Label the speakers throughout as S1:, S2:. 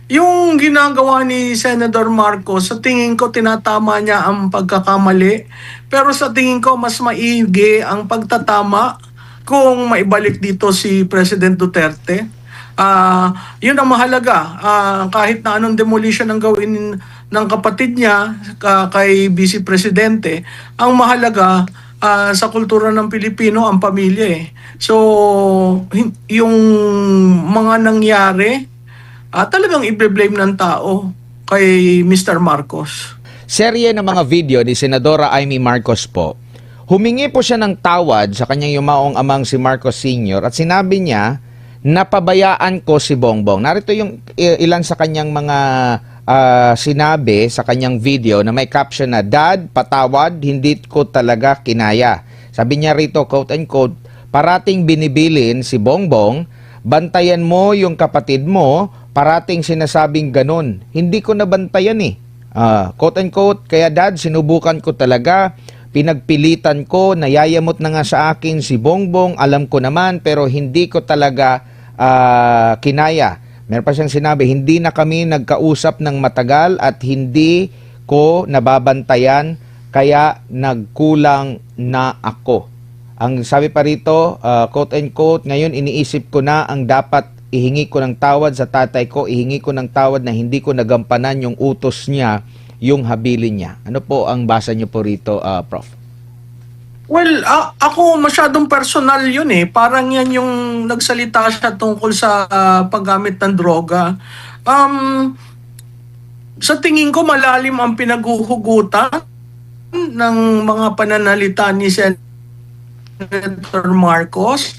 S1: Yung ginagawa ni Senator Marcos, sa tingin ko tinatama niya ang pagkakamali. Pero sa tingin ko mas maigi ang pagtatama kung maibalik dito si President Duterte. Yun ang mahalaga. Kahit na anong demolition ang gawin ng kapatid niya kay Vice Presidente, ang mahalaga sa kultura ng Pilipino ang pamilya eh. So, yung mga nangyari, talagang i-blame ng tao kay Mr. Marcos.
S2: Serye ng mga video ni Senadora Amy Marcos po, humingi po siya ng tawad sa kanyang yumaong amang si Marcos Sr. at sinabi niya, napabayaan ko si Bongbong. Narito yung ilan sa kanyang mga sinabi sa kanyang video na may caption na, "Dad, patawad, hindi ko talaga kinaya." Sabi niya rito, quote and quote, "Parating binibilin si Bongbong, bantayan mo yung kapatid mo, parating sinasabing ganun. Hindi ko nabantayan eh." Quote and quote, "Kaya dad, sinubukan ko talaga, pinagpilitan ko, nayayamot na nga sa akin si Bongbong, alam ko naman, pero hindi ko talaga kinaya." Meron pa siyang sinabi, "Hindi na kami nagkausap ng matagal at hindi ko nababantayan, kaya nagkulang na ako." Ang sabi pa rito, quote and quote, "Ngayon iniisip ko na ang dapat ihingi ko ng tawad sa tatay ko, ihingi ko ng tawad na hindi ko nagampanan yung utos niya, yung habilin niya." Ano po ang basa niyo po rito, Prof?
S1: Well, ako masyadong personal yun eh. Parang yan yung nagsalita siya tungkol sa paggamit ng droga. Sa tingin ko malalim ang pinaghuhugutan ng mga pananalita ni Senator Marcos.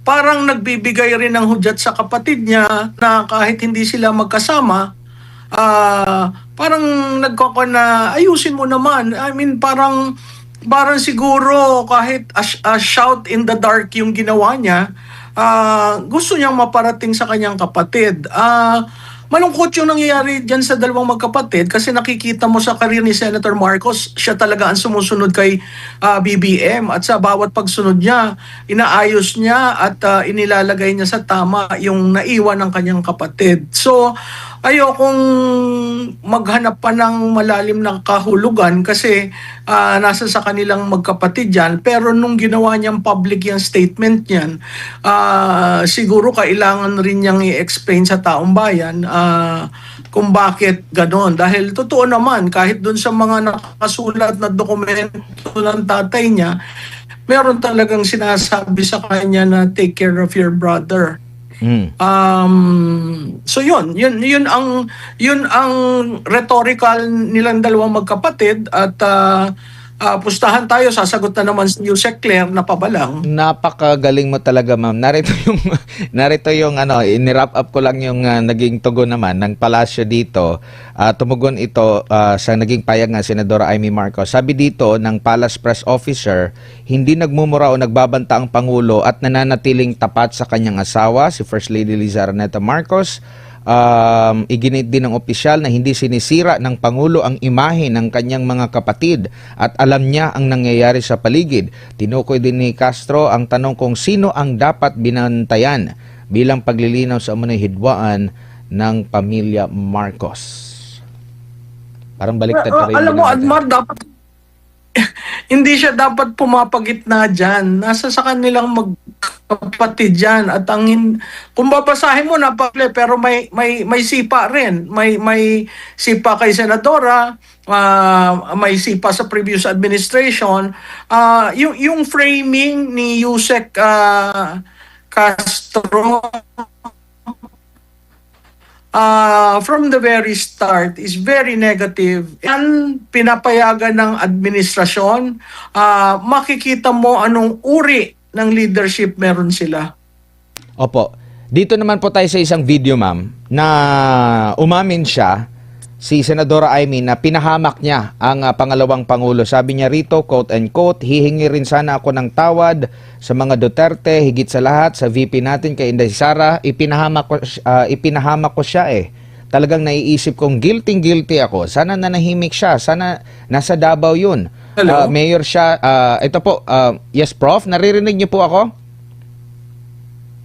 S1: Parang nagbibigay rin ng hudyat sa kapatid niya na kahit hindi sila magkasama, parang na ayusin mo naman. I mean, parang siguro kahit a shout in the dark yung ginawa niya, gusto niyang maparating sa kanyang kapatid. Malungkot yung nangyayari dyan sa dalawang magkapatid kasi nakikita mo sa karir ni Senator Marcos, siya talaga ang sumusunod kay BBM at sa bawat pagsunod niya, inaayos niya at inilalagay niya sa tama yung naiwan ng kanyang kapatid. So, ayokong maghanap pa ng malalim na kahulugan kasi nasa sa kanilang magkapatid yan. Pero nung ginawa niyang public yung statement niyan, siguro kailangan rin niyang i-explain sa taong bayan kung bakit ganon. Dahil totoo naman, kahit dun sa mga nakasulat na dokumento ng tatay niya, meron talagang sinasabi sa kanya na take care of your brother. So yun ang rhetorical nilang dalawang magkapatid at pustahan tayo, sasagot na naman si Yusek Claire na pabalang.
S2: Napakagaling mo talaga, ma'am. Narito yung inirap up ko lang yung naging tugon naman ng palasyo dito. Tumugon ito sa naging payag ng Senadora Amy Marcos. Sabi dito ng Palace Press Officer, hindi nagmumura o nagbabanta ang Pangulo at nananatiling tapat sa kanyang asawa, si First Lady Liza Araneta Marcos. Iginit din ng opisyal na hindi sinisira ng Pangulo ang imahe ng kanyang mga kapatid at alam niya ang nangyayari sa paligid. Tinukoy din ni Castro ang tanong kung sino ang dapat binantayan bilang paglilinaw sa umunoy hidwaan ng pamilya Marcos. Parang baliktad pa rin.
S1: Alam mo, Admar, dapat hindi siya dapat pumapagitna dyan. Nasa sa kanilang magkapatid dyan. At kung babasahin mo, napakle, pero may sipa rin. May sipa kay Senadora, may sipa sa previous administration. Yung framing ni Yusek Castro, from the very start is very negative. Yan pinapayagan ng administrasyon, makikita mo anong uri ng leadership meron sila.
S2: Opo. Dito naman po tayo sa isang video, ma'am, na umamin siya, si Senadora Amy, na pinahamak niya ang pangalawang Pangulo. Sabi niya rito, quote and quote, "Hihingi rin sana ako ng tawad sa mga Duterte, higit sa lahat sa VP natin kay Inday Sara. Ipinahamak ko siya eh. Talagang naiisip kong guilty ako. Sana nanahimik siya. Sana nasa Davao yun."
S1: Hello?
S2: Mayor siya. Ito po, yes Prof, naririnig niyo po ako?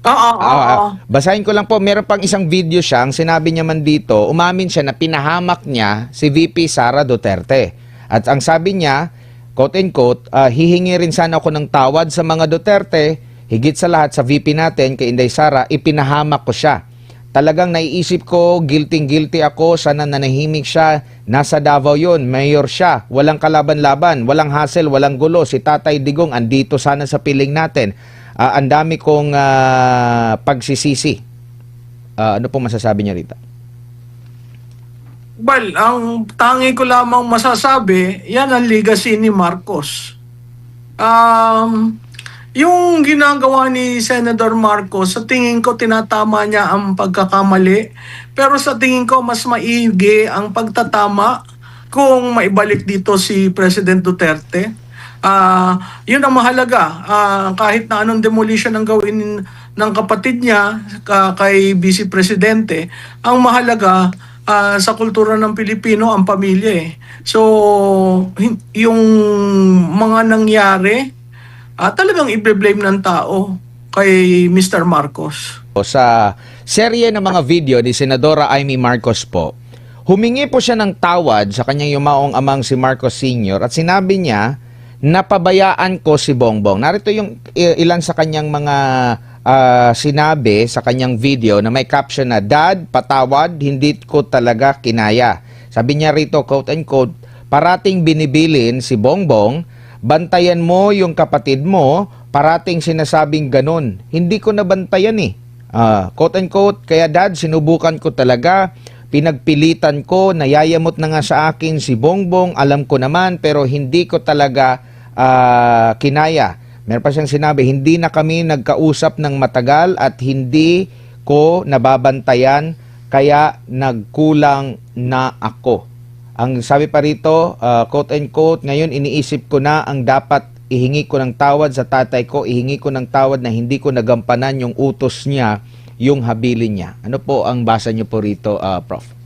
S1: Oo, oo.
S2: Basahin ko lang po, meron pang isang video siya, ang sinabi niya man dito, umamin siya na pinahamak niya si VP Sara Duterte. At ang sabi niya, quote and quote, hihingi rin sana ako ng tawad sa mga Duterte, higit sa lahat sa VP natin, kay Inday Sara, ipinahamak ko siya. Talagang naiisip ko, guilty ako, sana nanahimik siya, nasa Davao yun, mayor siya, walang kalaban-laban, walang hassle, walang gulo, si Tatay Digong andito sana sa piling natin. Ang dami kong pagsisisi. Ano pong masasabi niyo rito?
S1: Well, ang tangi ko lamang masasabi, yan ang legacy ni Marcos. Yung ginagawa ni Senator Marcos, sa tingin ko tinatama niya ang pagkakamali. Pero sa tingin ko mas maigi ang pagtatama kung maibalik dito si President Duterte. Yun ang mahalaga. Kahit na anong demolition ang gawin ng kapatid niya kay Vice Presidente, ang mahalaga sa kultura ng Pilipino ang pamilya eh. So, yung mga nangyari, talagang i-blame ng tao kay Mr. Marcos.
S2: Sa serye ng mga video ni Senadora Amy Marcos po, humingi po siya ng tawad sa kanyang yumaong amang si Marcos Sr. at sinabi niya, napabayaan ko si Bongbong. Narito yung ilan sa kanyang mga sinabi sa kanyang video na may caption na, Dad, patawad, hindi ko talaga kinaya. Sabi niya rito, quote and quote, parating binibilin si Bongbong, bantayan mo yung kapatid mo, parating sinasabing ganun. Hindi ko nabantayan eh. Quote and quote, kaya Dad, sinubukan ko talaga, pinagpilitan ko, nayayamot na nga sa akin si Bongbong, alam ko naman, pero hindi ko talaga kinaya. Meron pa siyang sinabi, hindi na kami nagkausap ng matagal at hindi ko nababantayan, kaya nagkulang na ako. Ang sabi pa rito, quote and quote, ngayon iniisip ko na ang dapat ihingi ko ng tawad sa tatay ko, ihingi ko ng tawad na hindi ko nagampanan yung utos niya, yung habilin niya. Ano po ang basa niyo po rito, Prof?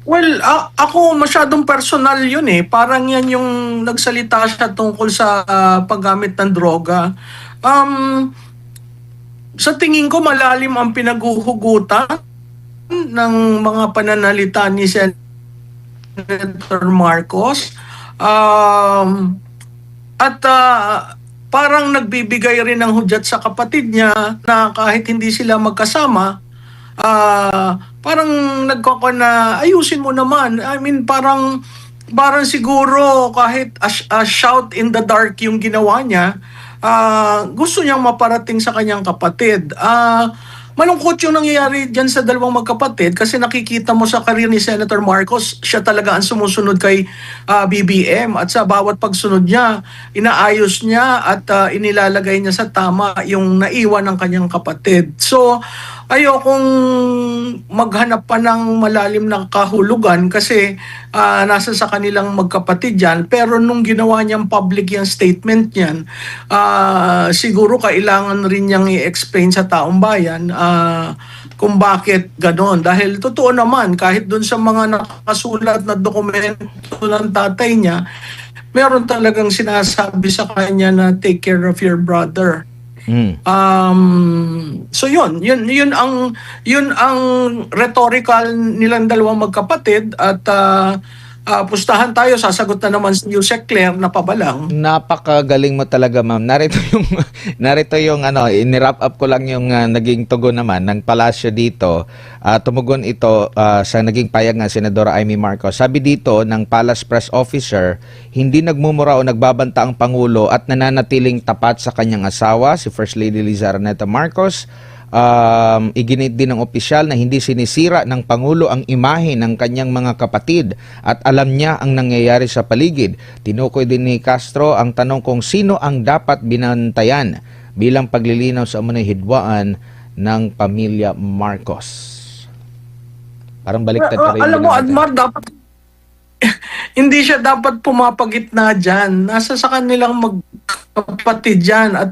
S1: Well, ako masyadong personal yun eh. Parang yan yung nagsalita siya tungkol sa paggamit ng droga. Sa tingin ko malalim ang pinaguhugutan ng mga pananalita ni Senator Marcos. Parang nagbibigay rin ng hudyat sa kapatid niya na kahit hindi sila magkasama, parang na ayusin mo naman. I mean, parang siguro kahit a shout in the dark yung ginawa niya, gusto niyang maparating sa kanyang kapatid. Malungkot yung nangyayari dyan sa dalawang magkapatid kasi nakikita mo sa karir ni Senator Marcos, siya talaga ang sumusunod kay BBM at sa bawat pagsunod niya, inaayos niya at inilalagay niya sa tama yung naiwan ng kanyang kapatid. So, ayokong maghanap pa ng malalim na kahulugan kasi nasa sa kanilang magkapatid yan. Pero nung ginawa niyang public yung statement niyan, siguro kailangan rin niyang i-explain sa taong bayan kung bakit ganon. Dahil totoo naman, kahit dun sa mga nakasulat na dokumento ng tatay niya, meron talagang sinasabi sa kanya na take care of your brother. So yun ang rhetorical nilang dalawang magkapatid at pustahan tayo, sasagot na naman si Yusek Claire na pabalang.
S2: Napakagaling mo talaga, ma'am. Narito yung ini-wrap up ko lang yung naging tugon naman ng palasyo dito. Tumugon ito sa naging payag ng Senadora Amy Marcos. Sabi dito ng Palace Press Officer, hindi nagmumura o nagbabanta ang Pangulo at nananatiling tapat sa kanyang asawa, si First Lady Liza Araneta Marcos. Iginit din ng opisyal na hindi sinisira ng Pangulo ang imahe ng kanyang mga kapatid at alam niya ang nangyayari sa paligid. Tinukoy din ni Castro ang tanong kung sino ang dapat binantayan bilang paglilinaw sa umunay hidwaan ng pamilya Marcos. Parang baliktad pa rin.
S1: Alam mo, Admar, dapat hindi siya dapat pumapagitna dyan. Nasa sa kanilang magkapatid dyan. At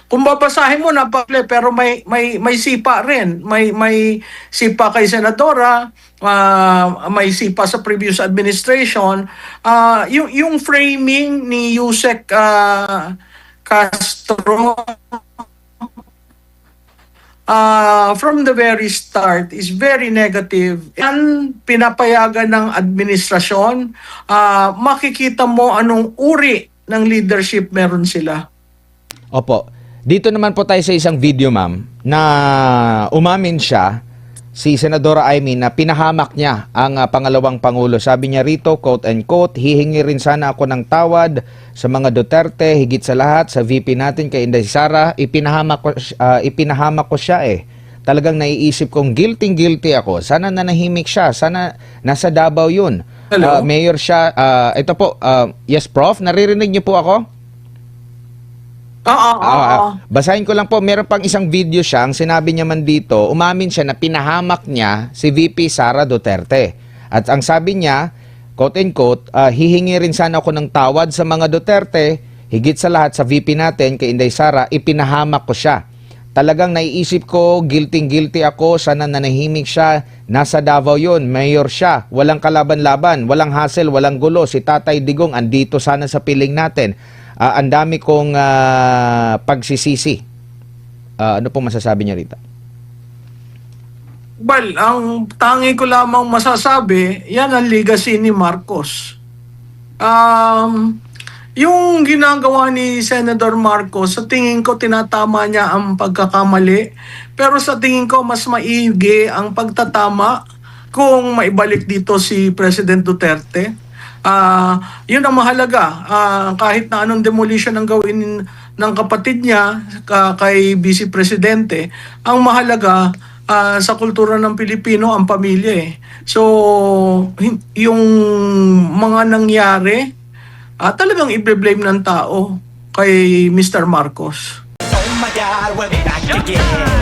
S1: kung babasahin mo, napakli, pero may sipa rin. May sipa kay Senadora, may sipa sa previous administration. Yung framing ni Yusek Castro, from the very start is very negative. Yan pinapayagan ng administrasyon. Makikita mo anong uri ng leadership meron sila.
S2: Opo. Dito naman po tayo sa isang video, ma'am, na umamin siya, si Senadora Amy, na pinahamak niya ang pangalawang Pangulo. Sabi niya rito, quote and quote, hihingi rin sana ako ng tawad sa mga Duterte, higit sa lahat, sa VP natin kay Inday Sara. Ipinahamak ko siya eh. Talagang naiisip kong guilty ako. Sana nanahimik siya. Sana nasa Davao yun.
S1: Hello?
S2: Mayor siya. Ito po, yes, Prof, naririnig niyo po ako? Basahin ko lang po, meron pang isang video siya, ang sinabi niya man dito, umamin siya na pinahamak niya si VP Sara Duterte. At ang sabi niya, quote and quote, hihingi rin sana ako ng tawad sa mga Duterte, higit sa lahat sa VP natin kay Inday Sara, ipinahamak ko siya. Talagang naiisip ko, guilty ako, sana nanahimik siya, nasa Davao yun, mayor siya, walang kalaban-laban, walang hassle, walang gulo, si Tatay Digong andito sana sa piling natin. Ang dami kong pagsisisi. Ano pong masasabi niya rito?
S1: Well, ang tangi ko lamang masasabi, yan ang legacy ni Marcos. Yung ginagawa ni Senator Marcos, sa tingin ko tinatama niya ang pagkakamali. Pero sa tingin ko mas maigi ang pagtatama kung maibalik dito si President Duterte. Yun ang mahalaga. Kahit na anong demolition ang gawin ng kapatid niya kay Vice Presidente, ang mahalaga sa kultura ng Pilipino ang pamilya eh. So, yung mga nangyari, talagang i-blame ng tao kay Mr. Marcos.
S3: Oh my God, we're back again.